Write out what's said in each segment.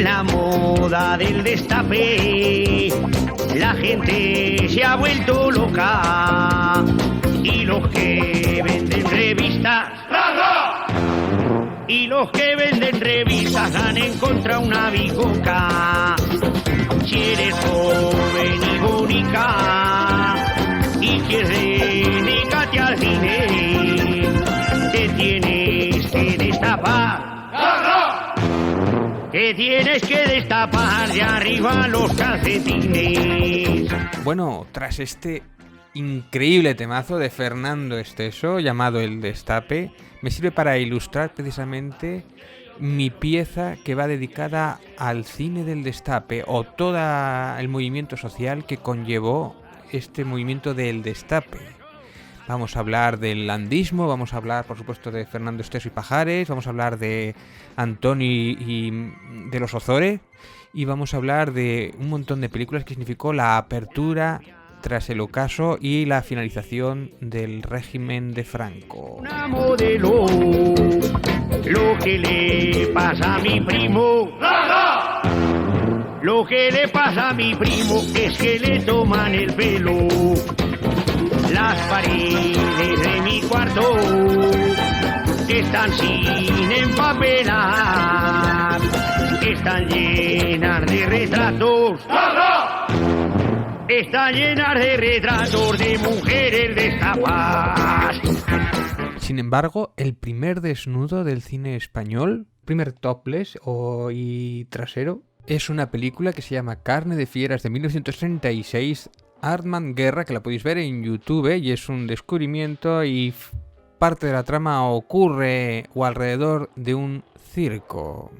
Con la moda del destape, la gente se ha vuelto loca. Y los que venden revistas, y los que venden revistas han encontrado una bicoca. Si eres joven y bonita y quieres dedicarte al cine, te tienes que destapar. Que tienes que destapar de arriba los calcetines. Bueno, tras este increíble temazo de Fernando Esteso llamado El Destape, me sirve para ilustrar precisamente mi pieza que va dedicada al cine del destape o todo el movimiento social que conllevó este movimiento del destape. Vamos a hablar del landismo, vamos a hablar por supuesto de Fernando Esteso y Pajares, vamos a hablar de Antoni y de los Ozores y vamos a hablar de un montón de películas que significó la apertura tras el ocaso y la finalización del régimen de Franco. Una modelo, lo que le pasa a mi primo, lo que le pasa a mi primo es que le toman el pelo. Las paredes de mi cuarto están sin empapelar, están llenas de retratos. Está llena de retratos de mujeres destapadas. Sin embargo, el primer desnudo del cine español, primer topless y trasero, es una película que se llama Carne de Fieras de 1936, Armand Guerra, que la podéis ver en YouTube y es un descubrimiento y parte de la trama ocurre o alrededor de un circo.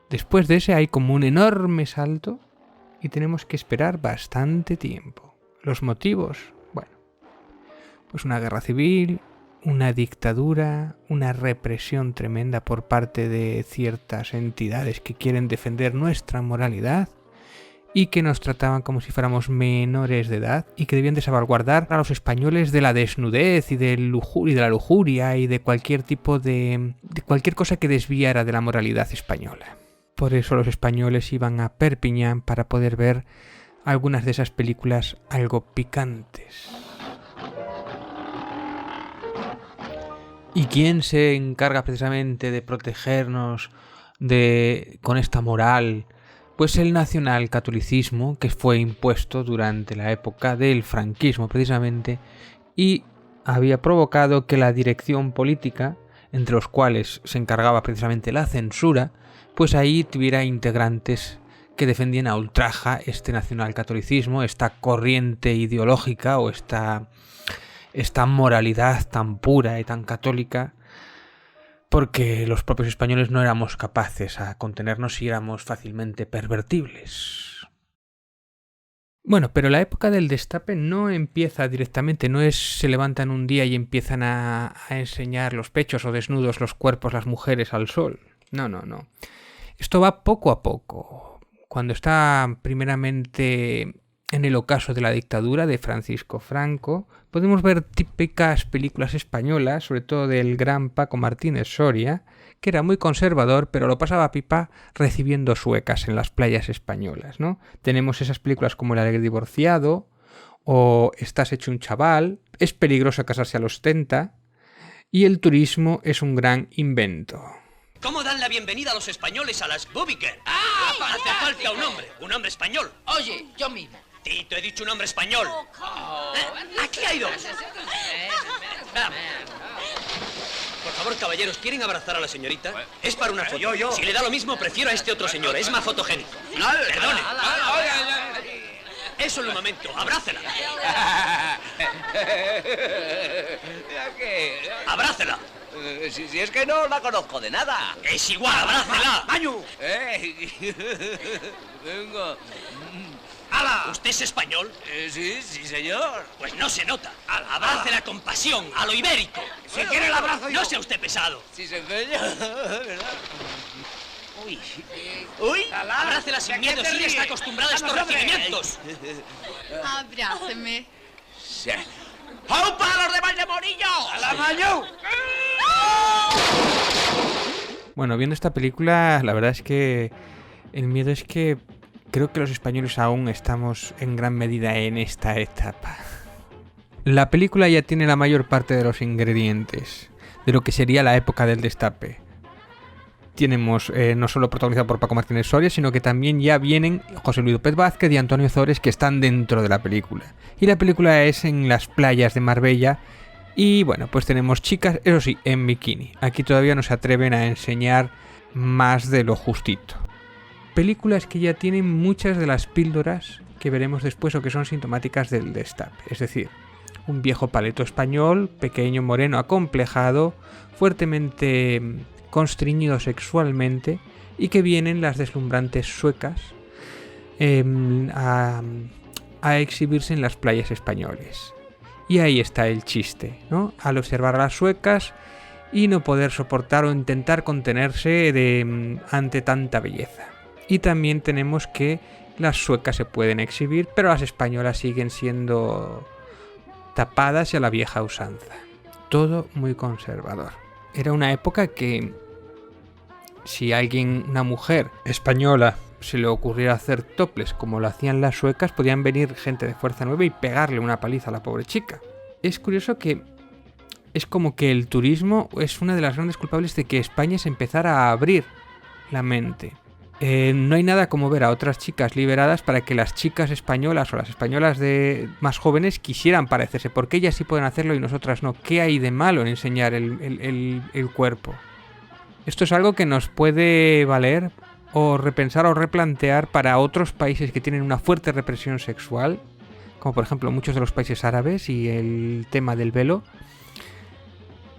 Después de ese hay como un enorme salto y tenemos que esperar bastante tiempo. ¿Los motivos? Bueno, pues una guerra civil, una dictadura, una represión tremenda por parte de ciertas entidades que quieren defender nuestra moralidad y que nos trataban como si fuéramos menores de edad y que debían de salvaguardar a los españoles de la desnudez y de la lujuria y de cualquier tipo de cualquier cosa que desviara de la moralidad española. Por eso los españoles iban a Perpiñán para poder ver algunas de esas películas algo picantes. ¿Y quién se encarga precisamente de protegernos con esta moral? Pues el nacionalcatolicismo, que fue impuesto durante la época del franquismo precisamente, y había provocado que la dirección política, entre los cuales se encargaba precisamente la censura, pues ahí tuviera integrantes que defendían a ultraja este nacionalcatolicismo, esta corriente ideológica o esta moralidad tan pura y tan católica, porque los propios españoles no éramos capaces a contenernos y éramos fácilmente pervertibles. Bueno, pero la época del destape no empieza directamente, no es se levantan un día y empiezan a enseñar los pechos o desnudos los cuerpos las mujeres al sol. No. Esto va poco a poco. Cuando está primeramente en el ocaso de la dictadura de Francisco Franco, podemos ver típicas películas españolas, sobre todo del gran Paco Martínez Soria, que era muy conservador, pero lo pasaba pipa recibiendo suecas en las playas españolas, ¿no? Tenemos esas películas como El alegre divorciado, o Estás hecho un chaval, Es peligroso casarse a los 70, y El turismo es un gran invento. ¿Cómo dan la bienvenida a los españoles a las Bubiker? Hace falta un hombre español. Oye, yo mismo. Tito, he dicho un hombre español. Aquí hay dos. Vamos. Por favor, caballeros, ¿quieren abrazar a la señorita? Es para una foto. Yo. Si le da lo mismo, prefiero a este otro señor. Es más fotogénico. Perdone. Eso en un momento. Abrácela. Abrácela. Si es que no la conozco de nada. Es igual, abrácela. ¡Mañu! Venga. ¡Hala! ¿Usted es español? Sí, señor. Pues no se nota. Abrácela con pasión, a lo ibérico. Si quiere el abrazo yo. No sea usted pesado. Si se empeña, ¿verdad? Uy, abrácela sin miedo, sí está acostumbrada a estos recibimientos. Abráceme. Sí. ¡Au para los de Valdemorillo! ¡A la Mañu! Bueno, viendo esta película, la verdad es que El miedo es que creo que los españoles aún estamos en gran medida en esta etapa. La película ya tiene la mayor parte de los ingredientes de lo que sería la época del destape. Tenemos no solo protagonizado por Paco Martínez Soria, sino que también ya vienen José Luis López Vázquez y Antonio Zores, que están dentro de la película. Y la película es en las playas de Marbella. Y bueno, pues tenemos chicas, eso sí, en bikini. Aquí todavía no se atreven a enseñar más de lo justito. Películas que ya tienen muchas de las píldoras que veremos después o que son sintomáticas del destape. Es decir, un viejo paleto español, pequeño, moreno, acomplejado, fuertemente constreñido sexualmente, y que vienen las deslumbrantes suecas a exhibirse en las playas españoles. Y ahí está el chiste, ¿no? Al observar a las suecas y no poder soportar o intentar contenerse ante tanta belleza. Y también tenemos que las suecas se pueden exhibir, pero las españolas siguen siendo tapadas y a la vieja usanza. Todo muy conservador. Era una época que si a alguien, una mujer española, se le ocurriera hacer toples como lo hacían las suecas, podían venir gente de Fuerza Nueva y pegarle una paliza a la pobre chica. Es curioso que es como que el turismo es una de las grandes culpables de que España se empezara a abrir la mente. No hay nada como ver a otras chicas liberadas para que las chicas españolas o las españolas más jóvenes quisieran parecerse. ¿Por qué ellas sí pueden hacerlo y nosotras no? ¿Qué hay de malo en enseñar el cuerpo? Esto es algo que nos puede valer o repensar o replantear para otros países que tienen una fuerte represión sexual, como por ejemplo muchos de los países árabes y el tema del velo.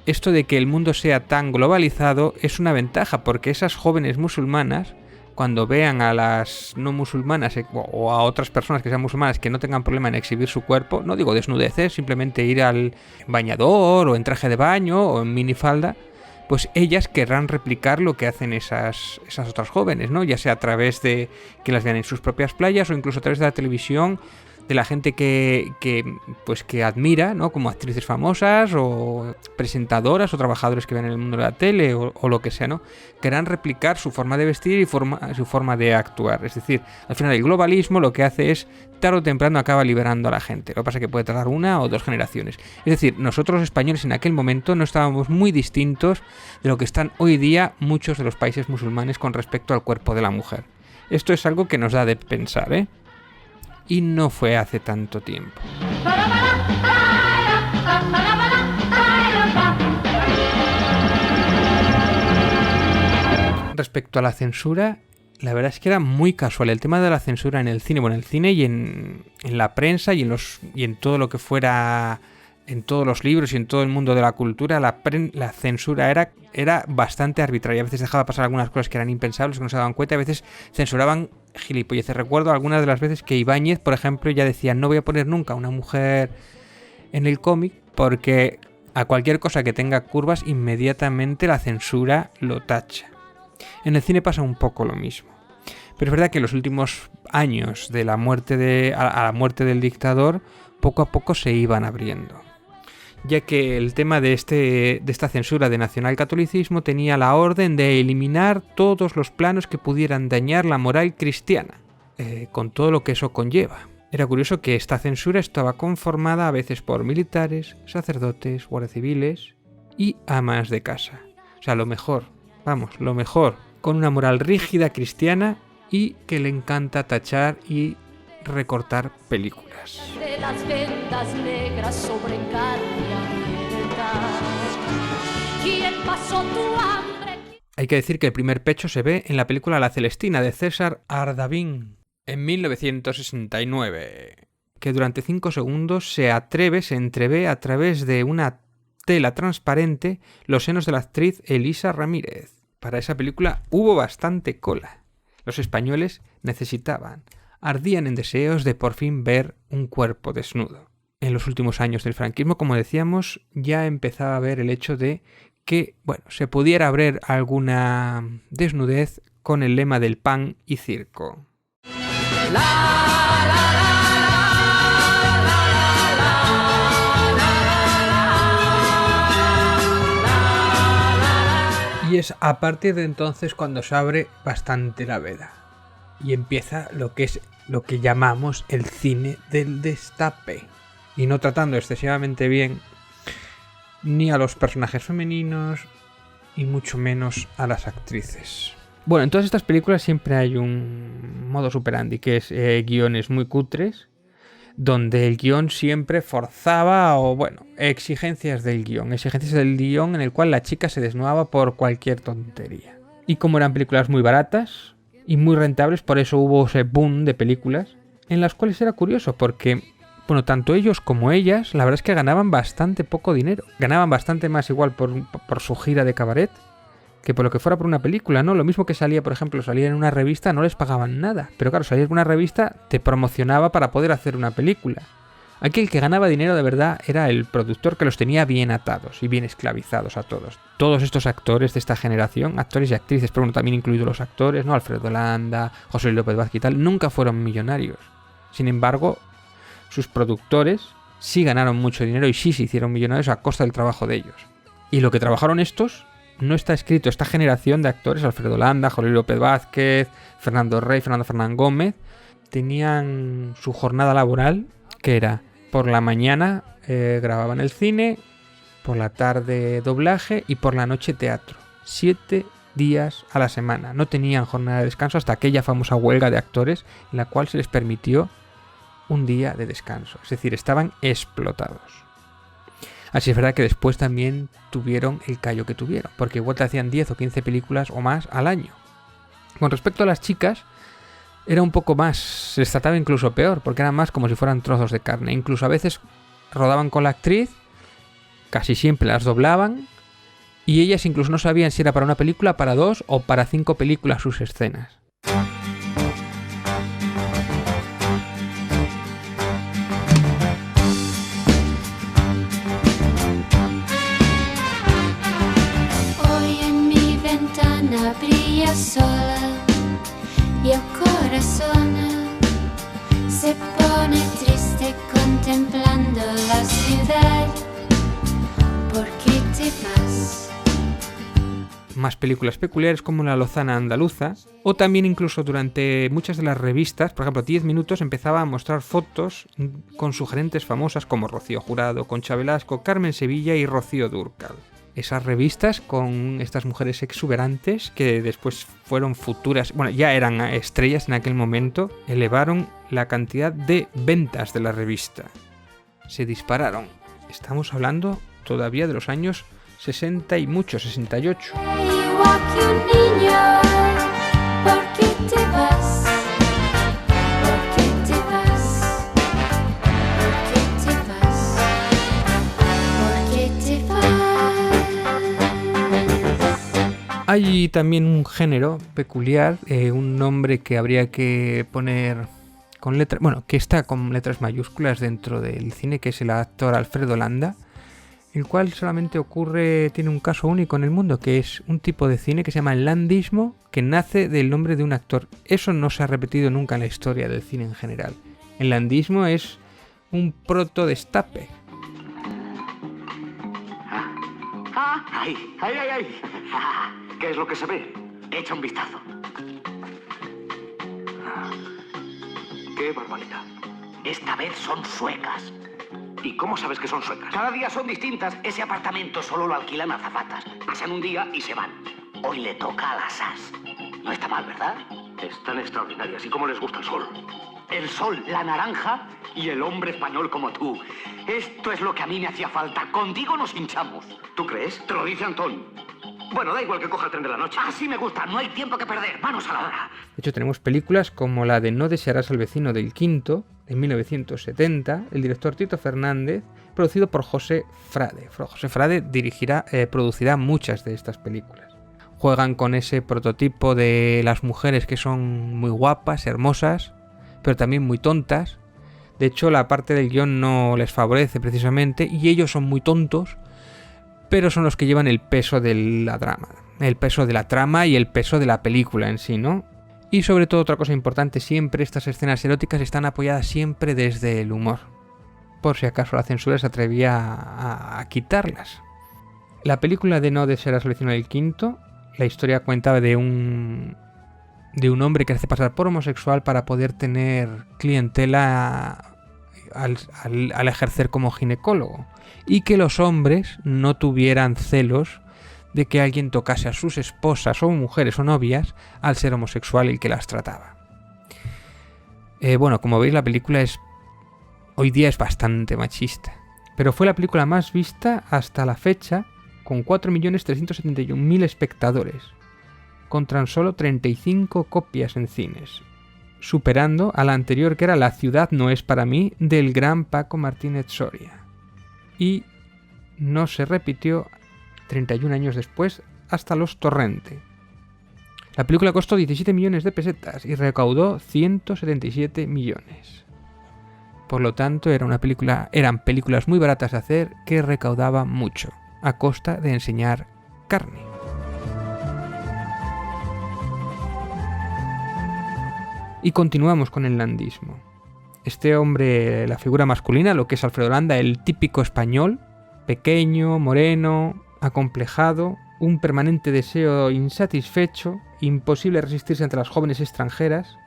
Esto de que el mundo sea tan globalizado es una ventaja, porque esas jóvenes musulmanas, cuando vean a las no musulmanas o a otras personas que sean musulmanas que no tengan problema en exhibir su cuerpo, no digo desnudecer, simplemente ir al bañador o en traje de baño o en minifalda, pues ellas querrán replicar lo que hacen esas otras jóvenes, ¿no? Ya sea a través de que las vean en sus propias playas o incluso a través de la televisión, de la gente que admira, ¿no? Como actrices famosas o presentadoras o trabajadores que ven en el mundo de la tele o lo que sea, ¿no? Querrán replicar su forma de vestir y su forma de actuar. Es decir, al final el globalismo lo que hace es, tarde o temprano acaba liberando a la gente. Lo que pasa es que puede tardar 1 o 2 generaciones. Es decir, nosotros los españoles en aquel momento no estábamos muy distintos de lo que están hoy día muchos de los países musulmanes con respecto al cuerpo de la mujer. Esto es algo que nos da de pensar, ¿eh? Y no fue hace tanto tiempo. Respecto a la censura, la verdad es que era muy casual el tema de la censura en el cine. Bueno, en el cine y en la prensa y en todo lo que fuera, en todos los libros y en todo el mundo de la cultura, la censura era bastante arbitraria. A veces dejaba pasar algunas cosas que eran impensables, que no se daban cuenta, a veces censuraban gilipolleces. Recuerdo algunas de las veces que Ibáñez, por ejemplo, ya decía: no voy a poner nunca una mujer en el cómic porque a cualquier cosa que tenga curvas inmediatamente la censura lo tacha. En el cine pasa un poco lo mismo. Pero es verdad que en los últimos años de la muerte a la muerte del dictador, poco a poco se iban abriendo, ya que el tema de esta censura de nacionalcatolicismo tenía la orden de eliminar todos los planos que pudieran dañar la moral cristiana, con todo lo que eso conlleva. Era curioso que esta censura estaba conformada a veces por militares, sacerdotes, guardias civiles y amas de casa. O sea, lo mejor, con una moral rígida cristiana y que le encanta tachar y recortar películas. De las vendas negras sobre carne abierta. ¿Quién pasó tu hambre? Hay que decir que el primer pecho se ve en la película La Celestina de César Ardavín en 1969, que durante 5 segundos se entrevé a través de una tela transparente los senos de la actriz Elisa Ramírez. Para esa película hubo bastante cola. Los españoles ardían en deseos de por fin ver un cuerpo desnudo. En los últimos años del franquismo, como decíamos, ya empezaba a ver el hecho de que, se pudiera ver alguna desnudez con el lema del pan y circo. Y es a partir de entonces cuando se abre bastante la veda. y empieza lo que llamamos el cine del destape, y no tratando excesivamente bien ni a los personajes femeninos y mucho menos a las actrices. Bueno, en todas estas películas siempre hay un modus operandi, que es guiones muy cutres, donde el guión siempre forzaba exigencias del guión en el cual la chica se desnudaba por cualquier tontería. Y como eran películas muy baratas y muy rentables, por eso hubo ese boom de películas en las cuales era curioso, porque tanto ellos como ellas, la verdad es que ganaban bastante poco dinero. Ganaban bastante más igual por su gira de cabaret que por lo que fuera por una película, ¿no? Lo mismo que salía en una revista, no les pagaban nada. Pero claro, salir en una revista te promocionaba para poder hacer una película. Aquí el que ganaba dinero de verdad era el productor, que los tenía bien atados y bien esclavizados a todos. Todos estos actores de esta generación, actores y actrices, pero también incluidos los actores, ¿no? Alfredo Landa, José Luis López Vázquez y tal, nunca fueron millonarios. Sin embargo, sus productores sí ganaron mucho dinero y sí se hicieron millonarios a costa del trabajo de ellos. Y lo que trabajaron estos no está escrito. Esta generación de actores, Alfredo Landa, José Luis López Vázquez, Fernando Rey, Fernando Fernán Gómez, tenían su jornada laboral, que era por la mañana grababan el cine, por la tarde doblaje y por la noche teatro. 7 días a la semana. No tenían jornada de descanso hasta aquella famosa huelga de actores en la cual se les permitió un día de descanso. Es decir, estaban explotados. Así es verdad que después también tuvieron el callo que tuvieron, porque igual te hacían 10 o 15 películas o más al año. Con respecto a las chicas, era un poco más, se les trataba incluso peor, porque eran más como si fueran trozos de carne. Incluso a veces rodaban con la actriz, casi siempre las doblaban, y ellas incluso no sabían si era para una película, para 2 o para 5 películas sus escenas. Brilla sola y el corazón se pone triste contemplando la ciudad. ¿Por qué te vas? Más películas peculiares como La Lozana Andaluza, o también incluso durante muchas de las revistas, por ejemplo 10 minutos, empezaba a mostrar fotos con sugerentes famosas como Rocío Jurado, Concha Velasco, Carmen Sevilla y Rocío Dúrcal. Esas revistas con estas mujeres exuberantes que después fueron futuras, ya eran estrellas en aquel momento, elevaron la cantidad de ventas de la revista. Se dispararon. Estamos hablando todavía de los años 60 y mucho, 68. Igual que un niño, ¿por qué te vas? ¿Por qué te vas? ¿Por qué te vas? ¿Por qué te vas? Hay también un género peculiar, un nombre que habría que poner con letras, que está con letras mayúsculas dentro del cine, que es el actor Alfredo Landa, el cual solamente tiene un caso único en el mundo, que es un tipo de cine que se llama el landismo, que nace del nombre de un actor. Eso no se ha repetido nunca en la historia del cine en general. El landismo es un proto-destape. ¡Ay! ¿Qué es lo que se ve? Echa un vistazo. ¡Qué barbaridad! Esta vez son suecas. ¿Y cómo sabes que son suecas? Cada día son distintas. Ese apartamento solo lo alquilan azafatas. Pasan un día y se van. Hoy le toca a las as. No está mal, ¿verdad? Están extraordinarias. ¿Y cómo les gusta el sol? El sol, la naranja y el hombre español como tú. Esto es lo que a mí me hacía falta. Contigo nos hinchamos. ¿Tú crees? Te lo dice Antón. Bueno, da igual que coja el tren de la noche. Así me gusta. No hay tiempo que perder. Manos a la obra. De hecho, tenemos películas como la de No desearás al vecino del Quinto, de 1970, el director Tito Fernández, producido por José Frade. José Frade producirá muchas de estas películas. Juegan con ese prototipo de las mujeres que son muy guapas, hermosas, pero también muy tontas. De hecho, la parte del guión no les favorece precisamente, y ellos son muy tontos, pero son los que llevan el peso de la trama. El peso de la trama y el peso de la película en sí, ¿no? Y sobre todo, otra cosa importante, siempre estas escenas eróticas están apoyadas siempre desde el humor. Por si acaso la censura se atrevía a quitarlas. La película de No desearás al vecino del Quinto, la historia cuenta de un de un hombre que hace pasar por homosexual para poder tener clientela al ejercer como ginecólogo, y que los hombres no tuvieran celos de que alguien tocase a sus esposas o mujeres o novias al ser homosexual y que las trataba. Bueno, como veis, la película hoy día es bastante machista, pero fue la película más vista hasta la fecha, con 4.371.000 espectadores, con tan solo 35 copias en cines, superando a la anterior, que era La ciudad no es para mí, del gran Paco Martínez Soria. Y no se repitió 31 años después hasta Los Torrente. La película costó 17 millones de pesetas y recaudó 177 millones. Por lo tanto, eran películas muy baratas de hacer que recaudaban mucho, a costa de enseñar carne. Y continuamos con el landismo. Este hombre, la figura masculina, lo que es Alfredo Landa, el típico español, pequeño, moreno, acomplejado, un permanente deseo insatisfecho, imposible resistirse ante las jóvenes extranjeras.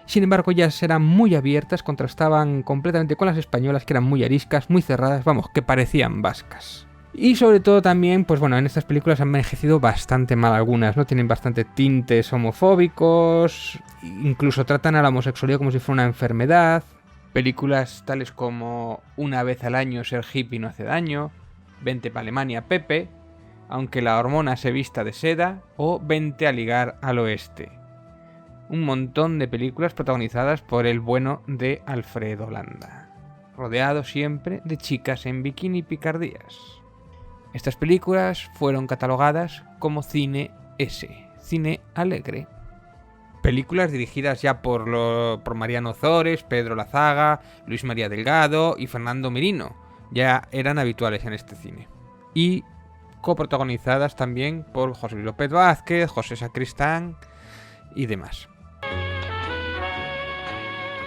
Sin embargo, ellas eran muy abiertas, contrastaban completamente con las españolas, que eran muy ariscas, muy cerradas, vamos, que parecían vascas. Y sobre todo también, pues bueno, en estas películas han envejecido bastante mal algunas, ¿no? Tienen bastante tintes homofóbicos, incluso tratan a la homosexualidad como si fuera una enfermedad. Películas tales como Una vez al año ser hippie no hace daño, Vente pa' Alemania, Pepe, Aunque la hormona se vista de seda, o Vente a ligar al oeste. Un montón de películas protagonizadas por el bueno de Alfredo Landa, rodeado siempre de chicas en bikini picardías. Estas películas fueron catalogadas como cine S, cine alegre. Películas dirigidas ya por Mariano Ozores, Pedro Lazaga, Luis María Delgado y Fernando Merino, ya eran habituales en este cine. Y coprotagonizadas también por José Luis López Vázquez, José Sacristán y demás.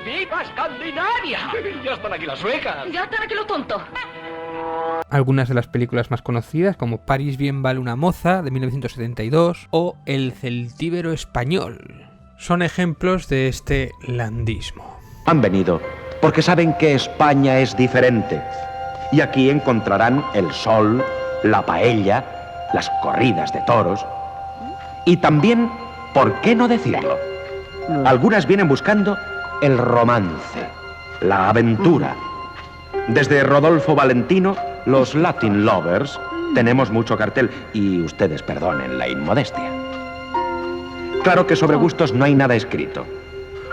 ¡Viva Escandinavia! ¡Ya están aquí las suecas! Ya están aquí los tontos. Algunas de las películas más conocidas, como París bien vale una moza, de 1972, o El celtíbero español, son ejemplos de este landismo. Han venido porque saben que España es diferente. Y aquí encontrarán el sol, la paella, las corridas de toros. Y también, ¿por qué no decirlo? Algunas vienen buscando el romance, la aventura. Desde Rodolfo Valentino, los Latin Lovers, tenemos mucho cartel. Y ustedes perdonen la inmodestia. Claro que sobre gustos no hay nada escrito.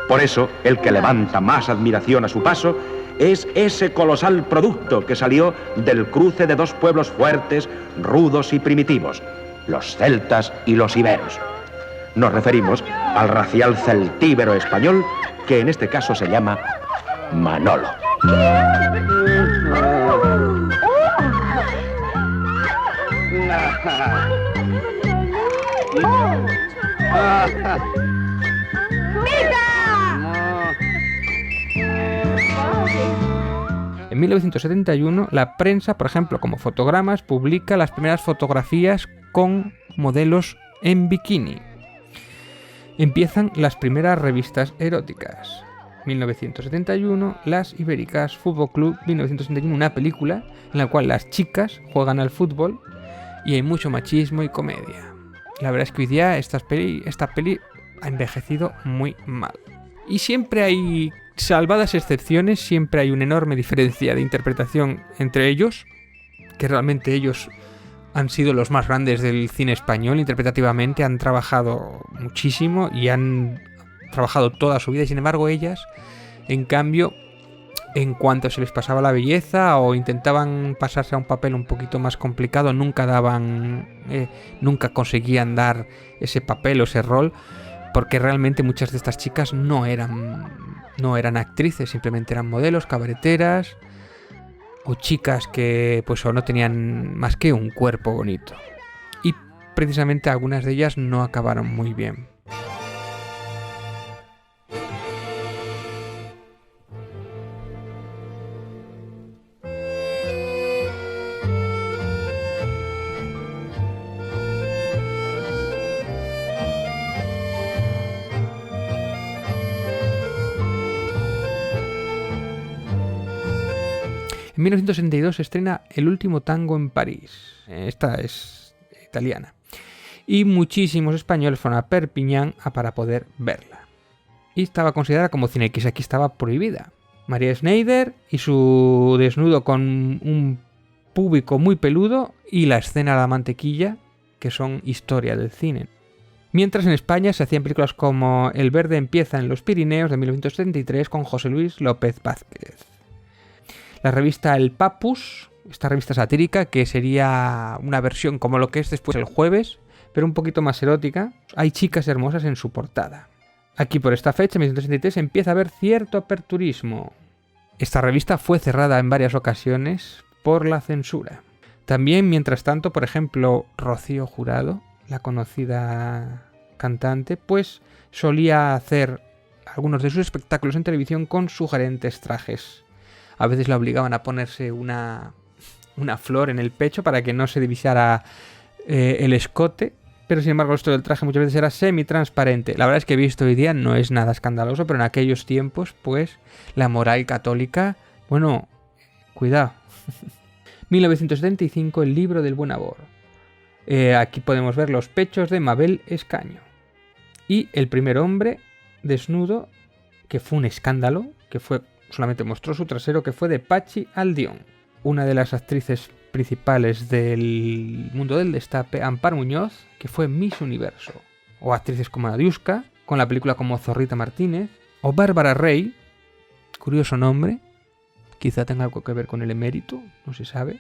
Por eso, el que levanta más admiración a su paso es ese colosal producto que salió del cruce de dos pueblos fuertes, rudos y primitivos, los celtas y los iberos. Nos referimos al racial celtíbero español, que en este caso se llama Manolo. En 1971, la prensa, por ejemplo, como Fotogramas, publica las primeras fotografías con modelos en bikini. Empiezan las primeras revistas eróticas. 1971, Las Ibéricas Fútbol Club, 1971, una película en la cual las chicas juegan al fútbol y hay mucho machismo y comedia. La verdad es que hoy día esta peli ha envejecido muy mal. Y siempre hay, salvadas excepciones, siempre hay una enorme diferencia de interpretación entre ellos, que realmente ellos han sido los más grandes del cine español interpretativamente, han trabajado muchísimo y han trabajado toda su vida, y sin embargo ellas, en cambio, en cuanto se les pasaba la belleza o intentaban pasarse a un papel un poquito más complicado, nunca conseguían dar ese papel o ese rol, porque realmente muchas de estas chicas no eran actrices, simplemente eran modelos, cabareteras o chicas que pues o no tenían más que un cuerpo bonito. Y precisamente algunas de ellas no acabaron muy bien. En 1962 se estrena El último tango en París. Esta es italiana. Y muchísimos españoles fueron a Perpiñán para poder verla. Y estaba considerada como cine X, aquí estaba prohibida. María Schneider y su desnudo con un púbico muy peludo y la escena de la mantequilla, que son historia del cine. Mientras en España se hacían películas como El verde empieza en los Pirineos de 1973 con José Luis López Vázquez. La revista El Papus, esta revista satírica que sería una versión como lo que es después El Jueves, pero un poquito más erótica. Hay chicas hermosas en su portada. Aquí por esta fecha, en 1963, empieza a haber cierto aperturismo. Esta revista fue cerrada en varias ocasiones por la censura. También, mientras tanto, por ejemplo, Rocío Jurado, la conocida cantante, pues solía hacer algunos de sus espectáculos en televisión con sugerentes trajes. A veces la obligaban a ponerse una flor en el pecho para que no se divisara el escote, pero sin embargo esto del traje muchas veces era semi-transparente. La verdad es que visto hoy día no es nada escandaloso, pero en aquellos tiempos, pues, la moral católica, bueno, cuidado. 1975, El libro del buen amor. Aquí podemos ver los pechos de Mabel Escaño. Y El primer hombre desnudo, que fue un escándalo, que solamente mostró su trasero, que fue de Pachi Aldión. Una de las actrices principales del mundo del destape, Amparo Muñoz, que fue Miss Universo. O actrices como Nadiuska, con la película como Zorrita Martínez. O Bárbara Rey, curioso nombre, quizá tenga algo que ver con el emérito, no se sabe.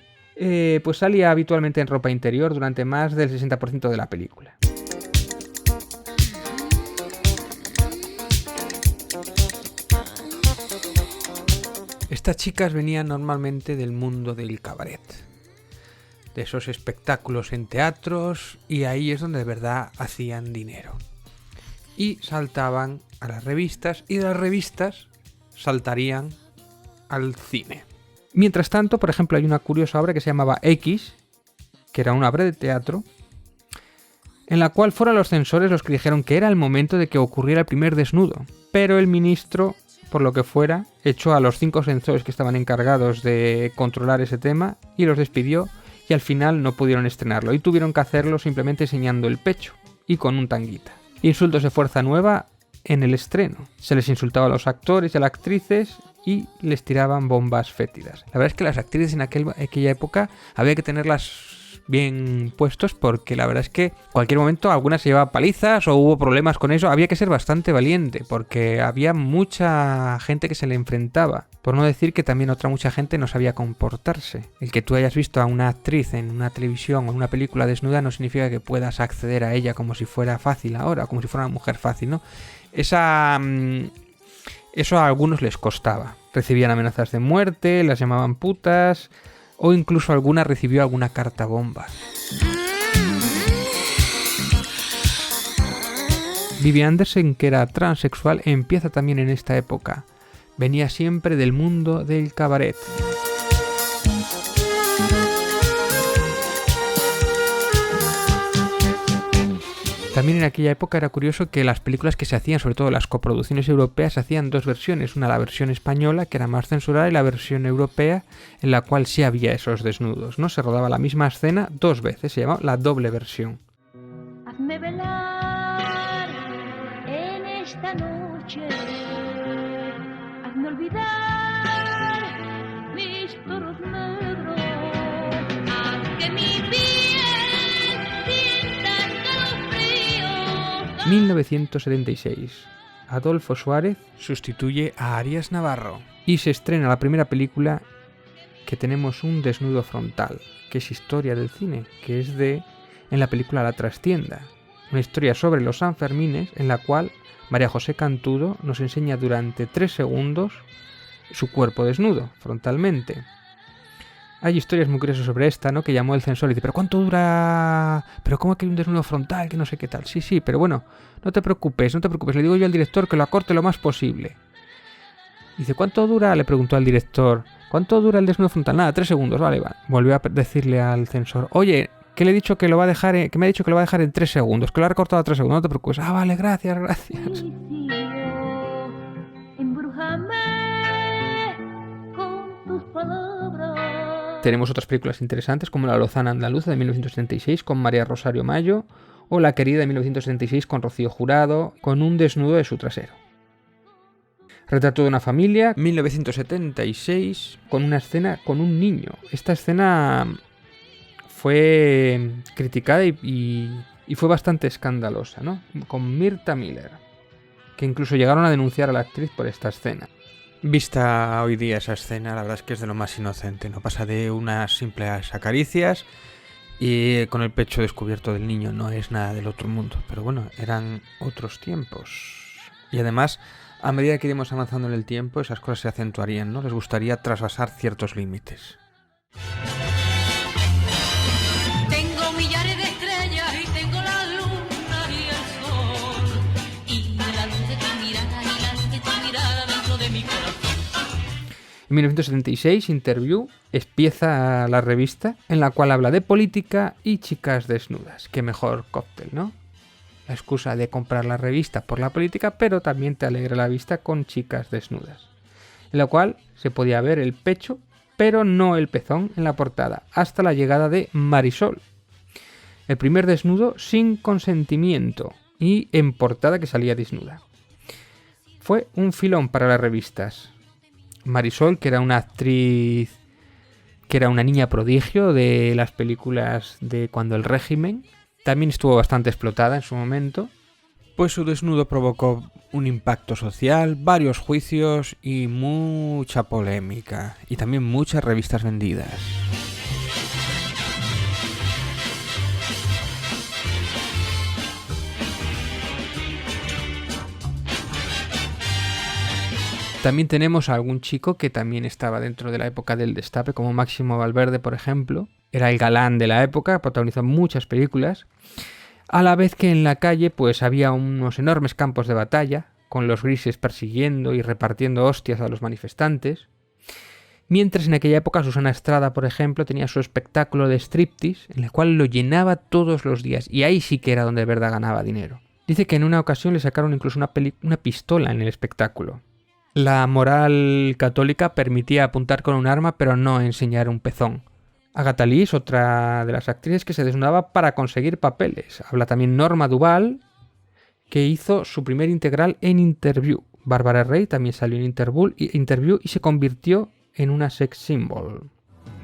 Pues salía habitualmente en ropa interior durante más del 60% de la película. Estas chicas venían normalmente del mundo del cabaret, de esos espectáculos en teatros, y ahí es donde de verdad hacían dinero. Y saltaban a las revistas, y de las revistas saltarían al cine. Mientras tanto, por ejemplo, hay una curiosa obra que se llamaba X, que era una obra de teatro, en la cual fueron los censores los que dijeron que era el momento de que ocurriera el primer desnudo. Pero el ministro, por lo que fuera, echó a los 5 censores que estaban encargados de controlar ese tema y los despidió, y al final no pudieron estrenarlo y tuvieron que hacerlo simplemente enseñando el pecho y con un tanguita. Insultos de fuerza nueva en el estreno. Se les insultaba a los actores y a las actrices y les tiraban bombas fétidas. La verdad es que las actrices en aquella época había que tenerlas bien puestos, porque la verdad es que en cualquier momento algunas se llevaban palizas o hubo problemas con eso. Había que ser bastante valiente porque había mucha gente que se le enfrentaba, por no decir que también mucha gente no sabía comportarse. El que tú hayas visto a una actriz en una televisión o en una película desnuda no significa que puedas acceder a ella como si fuera fácil ahora, como si fuera una mujer fácil, ¿no? Eso a algunos les costaba. Recibían amenazas de muerte, las llamaban putas, o incluso alguna recibió alguna carta bomba. Vivi Andersen, que era transexual, empieza también en esta época. Venía siempre del mundo del cabaret. También en aquella época era curioso que las películas que se hacían, sobre todo las coproducciones europeas, se hacían dos versiones. Una, la versión española, que era más censurada, y la versión europea, en la cual sí había esos desnudos, ¿no? Se rodaba la misma escena 2 veces, se llamaba la doble versión. Hazme velar en esta noche, hazme olvidar mis toros negros, haz que mi piel sienta escalofrío. 1976. Adolfo Suárez sustituye a Arias Navarro y se estrena la primera película que tenemos un desnudo frontal, que es historia del cine, que es en la película La trastienda, una historia sobre los Sanfermines en la cual María José Cantudo nos enseña durante 3 segundos su cuerpo desnudo, frontalmente. Hay historias muy curiosas sobre esta, ¿no? Que llamó el censor y dice, ¿pero cuánto dura? ¿Pero cómo que hay un desnudo frontal? Que no sé qué tal. Sí, pero bueno, no te preocupes. Le digo yo al director que lo acorte lo más posible. Dice, ¿cuánto dura? Le preguntó al director. ¿Cuánto dura el desnudo frontal? Nada, 3 segundos, vale. Volvió a decirle al censor, oye, que le he dicho que lo va a dejar, que me ha dicho que lo va a dejar en 3 segundos, que lo ha recortado a 3 segundos, no te preocupes. Ah, vale, gracias. Embrújame con tus palabras. Tenemos otras películas interesantes como La Lozana Andaluza de 1976 con María Rosario Mayo o La Querida de 1976 con Rocío Jurado, con un desnudo de su trasero. Retrato de una familia, 1976, con una escena con un niño. Esta escena fue criticada y fue bastante escandalosa, ¿no? Con Mirta Miller, que incluso llegaron a denunciar a la actriz por esta escena. Vista hoy día esa escena, la verdad es que es de lo más inocente, no pasa de unas simples acaricias y con el pecho descubierto del niño, no es nada del otro mundo. Pero bueno, eran otros tiempos. Y además, a medida que iremos avanzando en el tiempo, esas cosas se acentuarían, ¿no? Les gustaría trasvasar ciertos límites. Tengo millares de estrellas y tengo la luna y el sol. Y la luz de tu mirada y la luz de tu mirada dentro de mi corazón. En 1976, Interview empieza la revista en la cual habla de política y chicas desnudas. Qué mejor cóctel, ¿no? La excusa de comprar la revista por la política, pero también te alegra la vista con chicas desnudas. En la cual se podía ver el pecho, pero no el pezón en la portada, hasta la llegada de Marisol. El primer desnudo sin consentimiento y en portada que salía desnuda. Fue un filón para las revistas. Marisol, que era una actriz, que era una niña prodigio de las películas de cuando el régimen, también estuvo bastante explotada en su momento, pues su desnudo provocó un impacto social, varios juicios y mucha polémica, y también muchas revistas vendidas. También tenemos a algún chico que también estaba dentro de la época del destape, como Máximo Valverde, por ejemplo. Era el galán de la época, protagonizó muchas películas. A la vez que en la calle pues había unos enormes campos de batalla, con los grises persiguiendo y repartiendo hostias a los manifestantes. Mientras en aquella época Susana Estrada, por ejemplo, tenía su espectáculo de striptease, en el cual lo llenaba todos los días, y ahí sí que era donde de verdad ganaba dinero. Dice que en una ocasión le sacaron incluso una pistola en el espectáculo. La moral católica permitía apuntar con un arma, pero no enseñar un pezón. Agatha Lee es otra de las actrices que se desnudaba para conseguir papeles. Habla también Norma Duval, que hizo su primer integral en Interview. Bárbara Rey también salió en Interview y se convirtió en una sex symbol.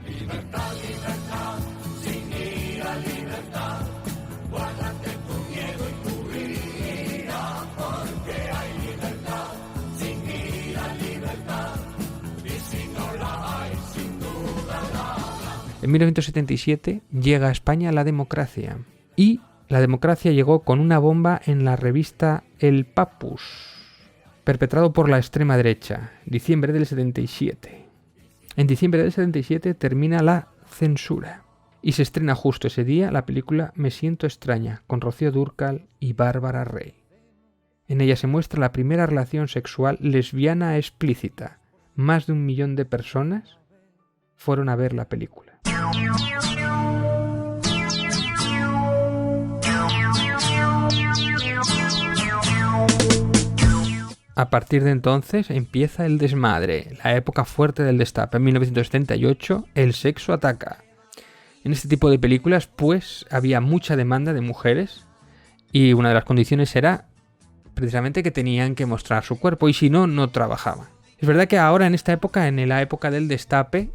Libertad, libertad, sin ira, libertad. Guárdate tu miedo y tu ira, porque hay libertad. Sin ira, libertad. Y si no la hay, sin duda la habrá. En 1977 llega a España la democracia. Y la democracia llegó con una bomba en la revista El Papus, perpetrado por la extrema derecha, diciembre del 77. En diciembre del 77 termina la censura y se estrena justo ese día la película Me siento extraña, con Rocío Dúrcal y Bárbara Rey. En ella se muestra la primera relación sexual lesbiana explícita. Más de 1 millón de personas fueron a ver la película. A partir de entonces empieza el desmadre, la época fuerte del destape. En 1978, el sexo ataca. En este tipo de películas, pues, había mucha demanda de mujeres y una de las condiciones era precisamente que tenían que mostrar su cuerpo y si no, no trabajaban. Es verdad que ahora en esta época, en la época del destape,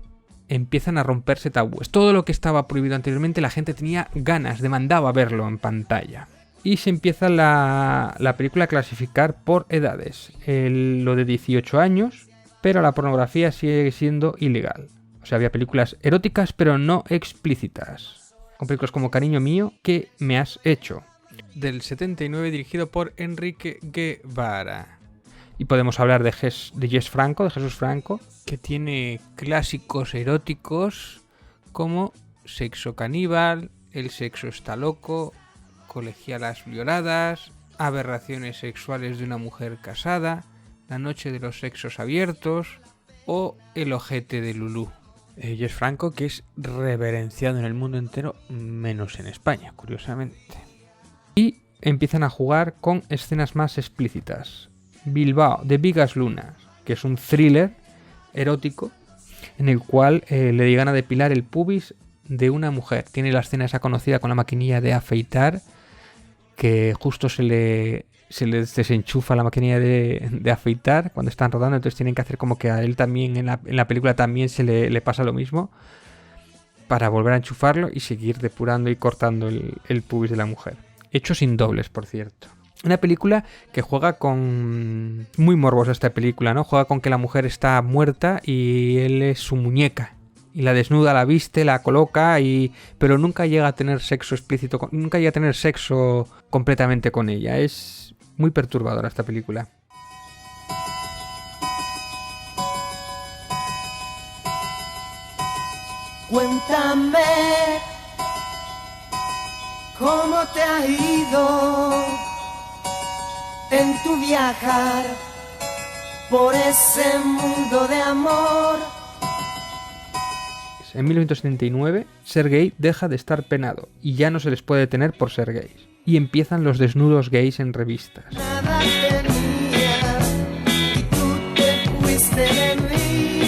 empiezan a romperse tabúes. Todo lo que estaba prohibido anteriormente, la gente tenía ganas, demandaba verlo en pantalla. Y se empieza la película a clasificar por edades. Lo de 18 años, pero la pornografía sigue siendo ilegal. O sea, había películas eróticas, pero no explícitas. Con películas como Cariño mío, ¿qué me has hecho? Del 79, dirigido por Enrique Guevara. Y podemos hablar de Jesús Franco, que tiene clásicos eróticos como Sexo caníbal, El sexo está loco, Colegialas violadas, Aberraciones sexuales de una mujer casada, La noche de los sexos abiertos o El ojete de Lulú. Jess Franco, que es reverenciado en el mundo entero, menos en España, curiosamente. Y empiezan a jugar con escenas más explícitas. Bilbao, de Vigas Lunas, que es un thriller erótico en el cual le llegan a depilar el pubis de una mujer. Tiene la escena esa conocida con la maquinilla de afeitar, que justo se les desenchufa la maquinilla de afeitar cuando están rodando, entonces tienen que hacer como que a él también, en la película también se le pasa lo mismo, para volver a enchufarlo y seguir depurando y cortando el pubis de la mujer. Hecho sin dobles, por cierto. Una película que juega con... Muy morbosa esta película, ¿no? Juega con que la mujer está muerta y él es su muñeca. Y la desnuda, la viste, la coloca, pero nunca llega a tener sexo explícito, nunca llega a tener sexo completamente con ella. Es muy perturbadora esta película. Cuéntame cómo te ha ido en tu viajar por ese mundo de amor. En 1979, ser gay deja de estar penado y ya no se les puede detener por ser gays. Y empiezan los desnudos gays en revistas. Nada tenía y tú te fuiste de mí.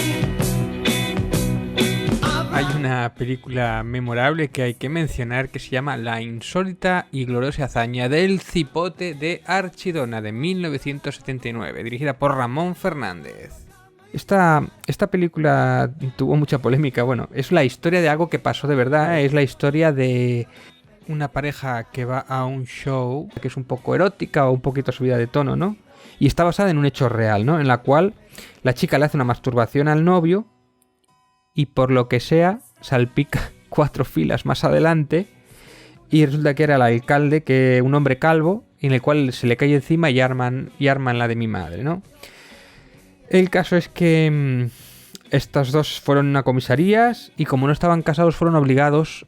Hay una película memorable que hay que mencionar que se llama La insólita y gloriosa hazaña del cipote de Archidona, de 1979, dirigida por Ramón Fernández. Esta película tuvo mucha polémica. Bueno, es la historia de algo que pasó de verdad. Es la historia de una pareja que va a un show que es un poco erótica o un poquito subida de tono, ¿no? Y está basada en un hecho real, ¿no? En la cual la chica le hace una masturbación al novio y por lo que sea salpica 4 filas más adelante y resulta que era el alcalde, un hombre calvo, en el cual se le cae encima y arman la de mi madre, ¿no? El caso es que estos dos fueron a comisarías y como no estaban casados fueron obligados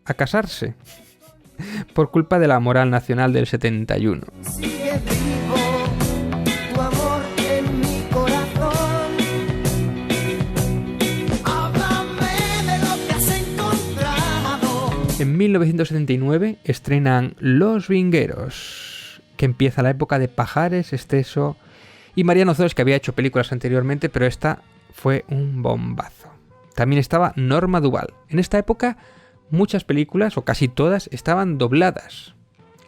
a casarse por culpa de la moral nacional del 71. Sigue vivo tu amor en mi corazón. Háblame de lo que has encontrado. En 1979 estrenan Los Vingueros, que empieza la época de Pajares, Esteso y Mariano Zores, que había hecho películas anteriormente, pero esta fue un bombazo. También estaba Norma Duval. En esta época muchas películas, o casi todas, estaban dobladas.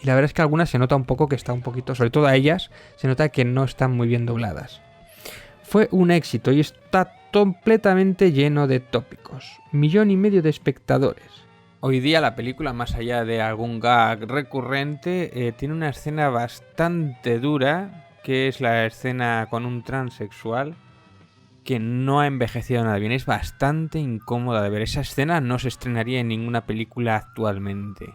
Y la verdad es que algunas se nota un poco que está un poquito, sobre todo a ellas, se nota que no están muy bien dobladas. Fue un éxito y está completamente lleno de tópicos. 1,5 millones de espectadores. Hoy día la película, más allá de algún gag recurrente, tiene una escena bastante dura, que es la escena con un transexual, que no ha envejecido nada bien. Es bastante incómoda de ver. Esa escena no se estrenaría en ninguna película actualmente.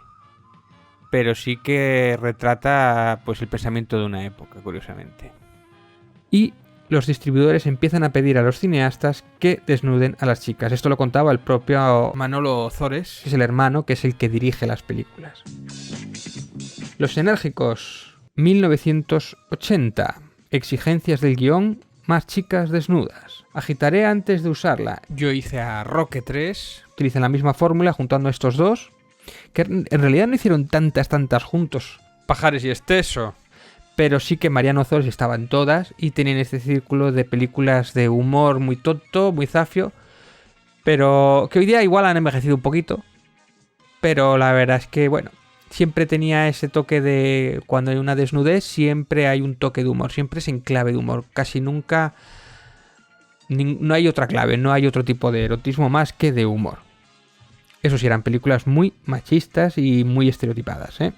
Pero sí que retrata pues el pensamiento de una época, curiosamente. Y los distribuidores empiezan a pedir a los cineastas que desnuden a las chicas. Esto lo contaba el propio Manolo Zores, que es el hermano, que es el que dirige las películas. Los enérgicos 1980. Exigencias del guión, más chicas desnudas. Agitaré antes de usarla. Yo hice a Roque 3. Utilizan la misma fórmula juntando a estos dos, que en realidad no hicieron tantas juntos, Pajares y Esteso, pero sí que Mariano Zores estaba en todas y tenían este círculo de películas de humor muy tonto, muy zafio, pero que hoy día igual han envejecido un poquito, pero la verdad es que, bueno, siempre tenía ese toque de... Cuando hay una desnudez, siempre hay un toque de humor. Siempre es en clave de humor. Casi nunca... No hay otra clave, no hay otro tipo de erotismo más que de humor. Eso sí, eran películas muy machistas y muy estereotipadas, ¿eh?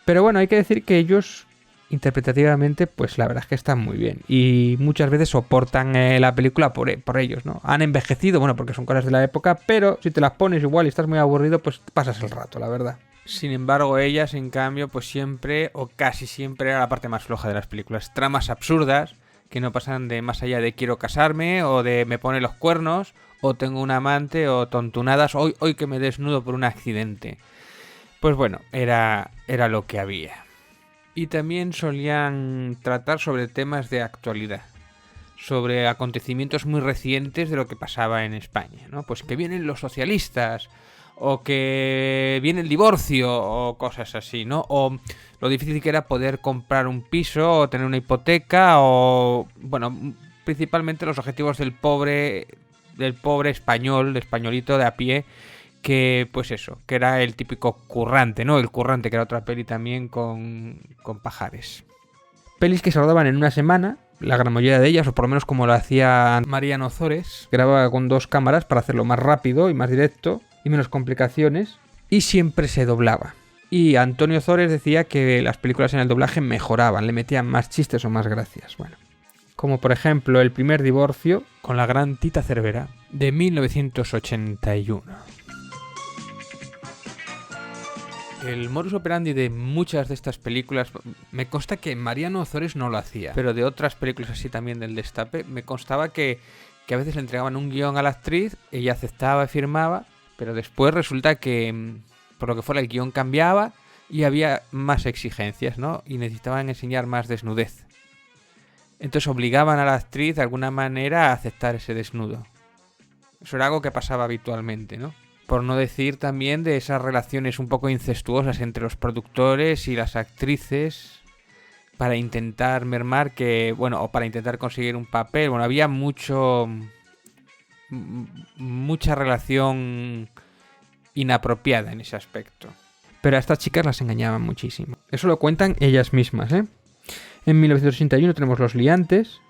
Pero bueno, hay que decir que ellos, interpretativamente, pues la verdad es que están muy bien. Y muchas veces soportan la película por ellos, ¿no? Han envejecido, bueno, porque son cosas de la época, pero si te las pones igual y estás muy aburrido, pues pasas el rato, la verdad. Sin embargo, ellas, en cambio, pues siempre, o casi siempre, era la parte más floja de las películas. Tramas absurdas, que no pasan de más allá de quiero casarme, o de me pone los cuernos, o tengo un amante, o tontunadas, hoy que me desnudo por un accidente. Pues bueno, era lo que había. Y también solían tratar sobre temas de actualidad, sobre acontecimientos muy recientes de lo que pasaba en España, ¿no? Pues que vienen los socialistas, o que viene el divorcio, o cosas así, ¿no? O lo difícil que era poder comprar un piso, o tener una hipoteca, o... Bueno, principalmente los objetivos del pobre del pobre español, de españolito de a pie, que pues eso, que era el típico currante, ¿no? El currante, que era otra peli también con Pajares. Pelis que se rodaban en una semana, la gran mayoría de ellas, o por lo menos como lo hacía Mariano Ozores, grababa con 2 cámaras para hacerlo más rápido y más directo y menos complicaciones, y siempre se doblaba. Y Antonio Ozores decía que las películas en el doblaje mejoraban, le metían más chistes o más gracias. Bueno, como por ejemplo El primer divorcio, con la gran Tita Cervera, de 1981. El modus operandi de muchas de estas películas, me consta que Mariano Ozores no lo hacía, pero de otras películas así también del Destape, me constaba que a veces le entregaban un guión a la actriz, ella aceptaba y firmaba, pero después resulta que, por lo que fuera, el guión cambiaba y había más exigencias, ¿no? Y necesitaban enseñar más desnudez. Entonces obligaban a la actriz de alguna manera a aceptar ese desnudo. Eso era algo que pasaba habitualmente, ¿no? Por no decir también de esas relaciones un poco incestuosas entre los productores y las actrices para intentar mermar o para intentar conseguir un papel. Bueno, había mucha relación inapropiada en ese aspecto. Pero a estas chicas las engañaban muchísimo. Eso lo cuentan ellas mismas, ¿eh? En 1981 tenemos Los liantes,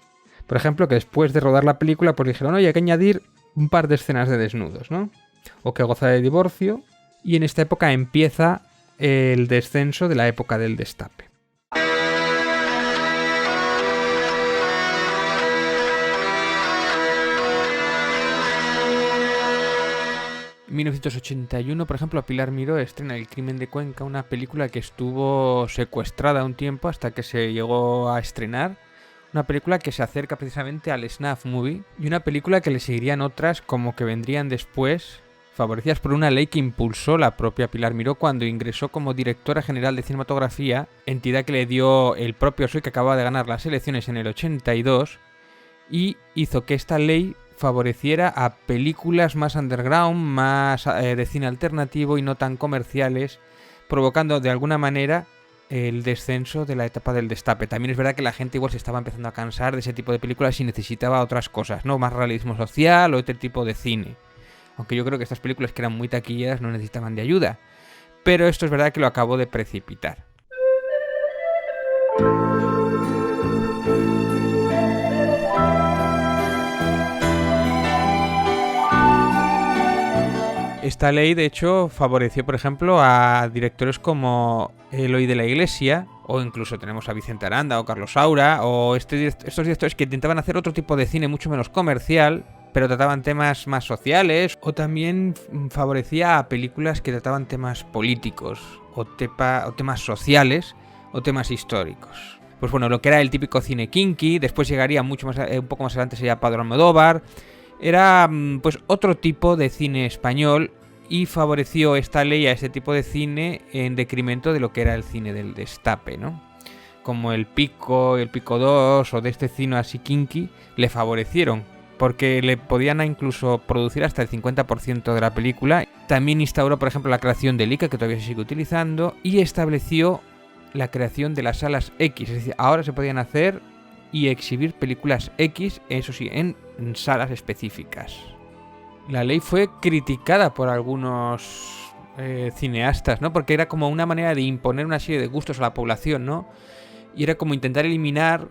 por ejemplo, que después de rodar la película pues dijeron, oye, hay que añadir un par de escenas de desnudos, ¿no? O Que goza de divorcio, y en esta época empieza el descenso de la época del Destape. En 1981, por ejemplo, Pilar Miró estrena El crimen de Cuenca, una película que estuvo secuestrada un tiempo hasta que se llegó a estrenar. Una película que se acerca precisamente al snuff movie, y una película que le seguirían otras como que vendrían después, favorecidas por una ley que impulsó la propia Pilar Miró cuando ingresó como directora general de cinematografía, entidad que le dio el propio PSOE, que acababa de ganar las elecciones en el 82, y hizo que esta ley favoreciera a películas más underground, más de cine alternativo y no tan comerciales, provocando de alguna manera el descenso de la etapa del Destape. También es verdad que la gente igual se estaba empezando a cansar de ese tipo de películas y necesitaba otras cosas, ¿no? Más realismo social o otro tipo de cine. Aunque yo creo que estas películas, que eran muy taquilleras, no necesitaban de ayuda. Pero esto es verdad que lo acabó de precipitar. Esta ley, de hecho, favoreció, por ejemplo, a directores como Eloy de la Iglesia, o incluso tenemos a Vicente Aranda o Carlos Saura, o estos directores que intentaban hacer otro tipo de cine mucho menos comercial, pero trataban temas más sociales, o también favorecía a películas que trataban temas políticos, o temas sociales, o temas históricos. Pues bueno, lo que era el típico cine kinky, después llegaría un poco más adelante, sería Pedro Almodóvar. Era pues otro tipo de cine español, y favoreció esta ley a ese tipo de cine en detrimento de lo que era el cine del Destape, ¿no? Como El Pico, El Pico 2 o de este cine así kinky, le favorecieron, porque le podían incluso producir hasta el 50% de la película. También instauró, por ejemplo, la creación del ICA, que todavía se sigue utilizando, y estableció la creación de las salas X, es decir, ahora se podían hacer y exhibir películas X, eso sí, en salas específicas. La ley fue criticada por algunos cineastas, ¿no? Porque era como una manera de imponer una serie de gustos a la población, ¿no? Y era como intentar eliminar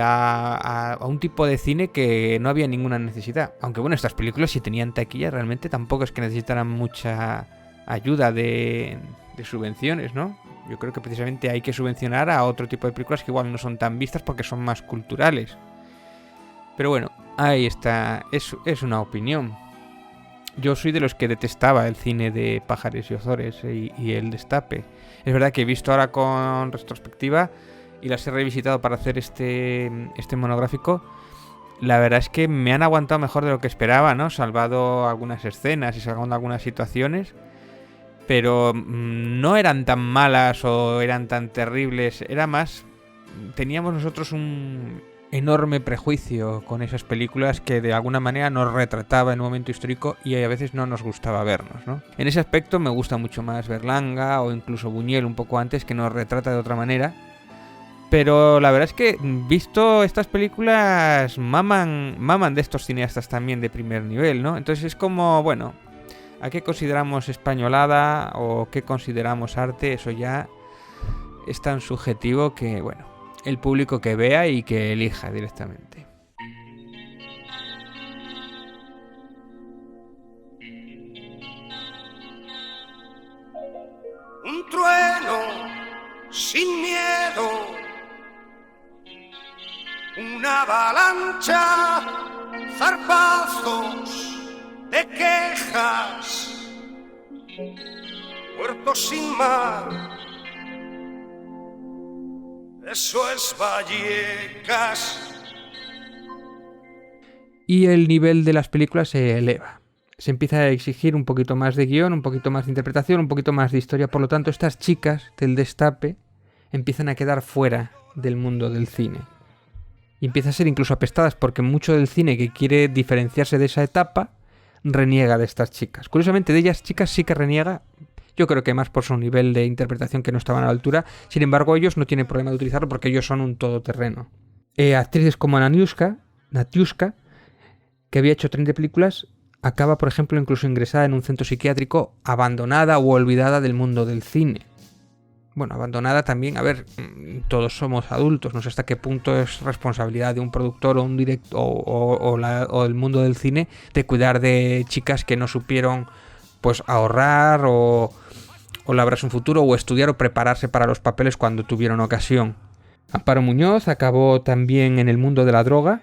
a un tipo de cine que no había ninguna necesidad. Aunque bueno, estas películas, si tenían taquilla, realmente tampoco es que necesitaran mucha ayuda de subvenciones, ¿no? Yo creo que precisamente hay que subvencionar a otro tipo de películas que igual no son tan vistas porque son más culturales. Pero bueno, ahí está, es una opinión. Yo soy de los que detestaba el cine de Pajares y Ozores y el Destape. Es verdad que he visto ahora con retrospectiva y las he revisitado para hacer este monográfico. La verdad es que me han aguantado mejor de lo que esperaba, ¿no? Salvado algunas escenas y salvando algunas situaciones. Pero no eran tan malas o eran tan terribles. Era más... Teníamos nosotros un enorme prejuicio con esas películas que de alguna manera nos retrataba en un momento histórico y a veces no nos gustaba vernos, ¿no? En ese aspecto me gusta mucho más Berlanga o incluso Buñuel un poco antes, que nos retrata de otra manera. Pero la verdad es que, visto estas películas, maman de estos cineastas también de primer nivel, ¿no? Entonces es como, bueno, ¿a qué consideramos españolada o qué consideramos arte? Eso ya es tan subjetivo que, bueno, el público que vea y que elija directamente. Un trueno sin miedo, una avalancha, zarpazos de quejas, puertos sin mar, eso es Vallecas. Y el nivel de las películas se eleva. Se empieza a exigir un poquito más de guión, un poquito más de interpretación, un poquito más de historia. Por lo tanto, estas chicas del Destape empiezan a quedar fuera del mundo del cine. Y empiezan a ser incluso apestadas porque mucho del cine que quiere diferenciarse de esa etapa reniega de estas chicas. Curiosamente, de ellas chicas sí que reniega, yo creo que más por su nivel de interpretación que no estaban a la altura. Sin embargo, ellos no tienen problema de utilizarlo porque ellos son un todoterreno. Actrices como Natiuska, que había hecho 30 películas, acaba, por ejemplo, incluso ingresada en un centro psiquiátrico, abandonada o olvidada del mundo del cine. Bueno, abandonada también, a ver, todos somos adultos, no sé hasta qué punto es responsabilidad de un productor o un director o el mundo del cine de cuidar de chicas que no supieron pues ahorrar o labrarse un futuro o estudiar o prepararse para los papeles cuando tuvieron ocasión. Amparo Muñoz acabó también en el mundo de la droga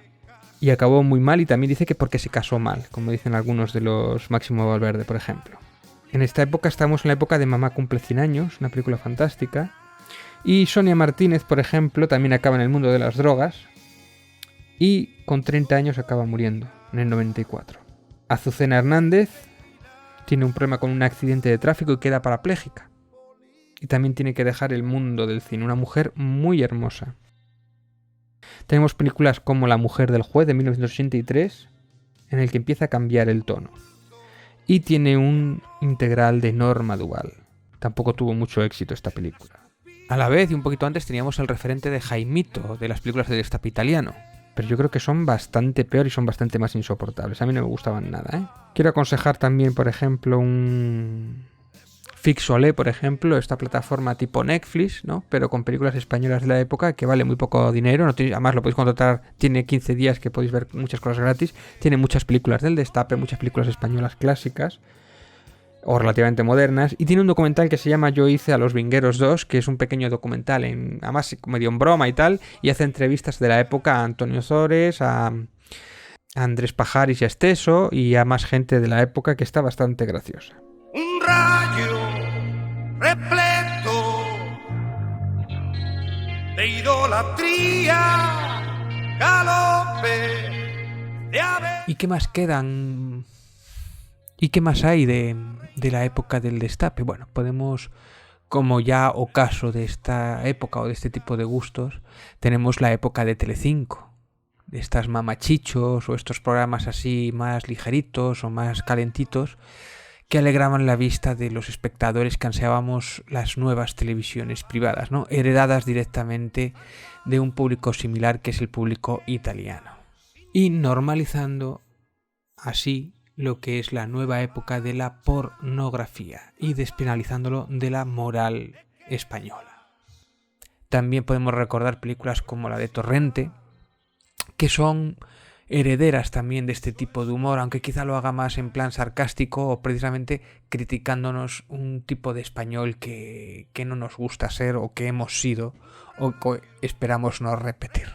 y acabó muy mal, y también dice que porque se casó mal, como dicen algunos de los Máximo Valverde, por ejemplo. En esta época estamos en la época de Mamá cumple 100 años, una película fantástica. Y Sonia Martínez, por ejemplo, también acaba en el mundo de las drogas y con 30 años acaba muriendo, en el 94. Azucena Hernández tiene un problema con un accidente de tráfico y queda parapléjica. Y también tiene que dejar el mundo del cine, una mujer muy hermosa. Tenemos películas como La mujer del juez de 1983, en el que empieza a cambiar el tono. Y tiene un integral de Norma Duval. Tampoco tuvo mucho éxito esta película. A la vez, y un poquito antes, teníamos el referente de Jaimito, de las películas del Destape italiano. Pero yo creo que son bastante peor y son bastante más insoportables. A mí no me gustaban nada, ¿eh? Quiero aconsejar también, por ejemplo, un Fixolé, por ejemplo, esta plataforma tipo Netflix, ¿no? Pero con películas españolas de la época, que vale muy poco dinero. Además lo podéis contratar, tiene 15 días que podéis ver muchas cosas gratis. Tiene muchas películas del Destape, muchas películas españolas clásicas o relativamente modernas. Y tiene un documental que se llama Yo hice a los Vingueros 2, que es un pequeño documental, además medio en broma y tal, y hace entrevistas de la época a Antonio Ozores, a Andrés Pajaris y a Esteso, y a más gente de la época, que está bastante graciosa. Un rayo repleto de idolatría, galope de ave. ¿Y qué más quedan? ¿Y qué más hay de la época del Destape? Bueno, podemos, como ya ocaso de esta época o de este tipo de gustos, tenemos la época de Telecinco, de estas mamachichos o estos programas así más ligeritos o más calentitos, que alegraban la vista de los espectadores que ansiábamos las nuevas televisiones privadas, ¿no? Heredadas directamente de un público similar, que es el público italiano. Y normalizando así lo que es la nueva época de la pornografía y despenalizándolo de la moral española. También podemos recordar películas como la de Torrente, que son herederas también de este tipo de humor, aunque quizá lo haga más en plan sarcástico o precisamente criticándonos un tipo de español que no nos gusta ser o que hemos sido o que esperamos no repetir.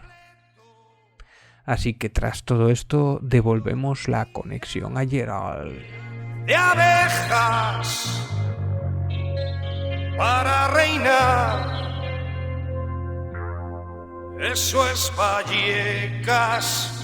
Así que tras todo esto devolvemos la conexión a Gerald. De abejas para reinar, eso es Vallecas.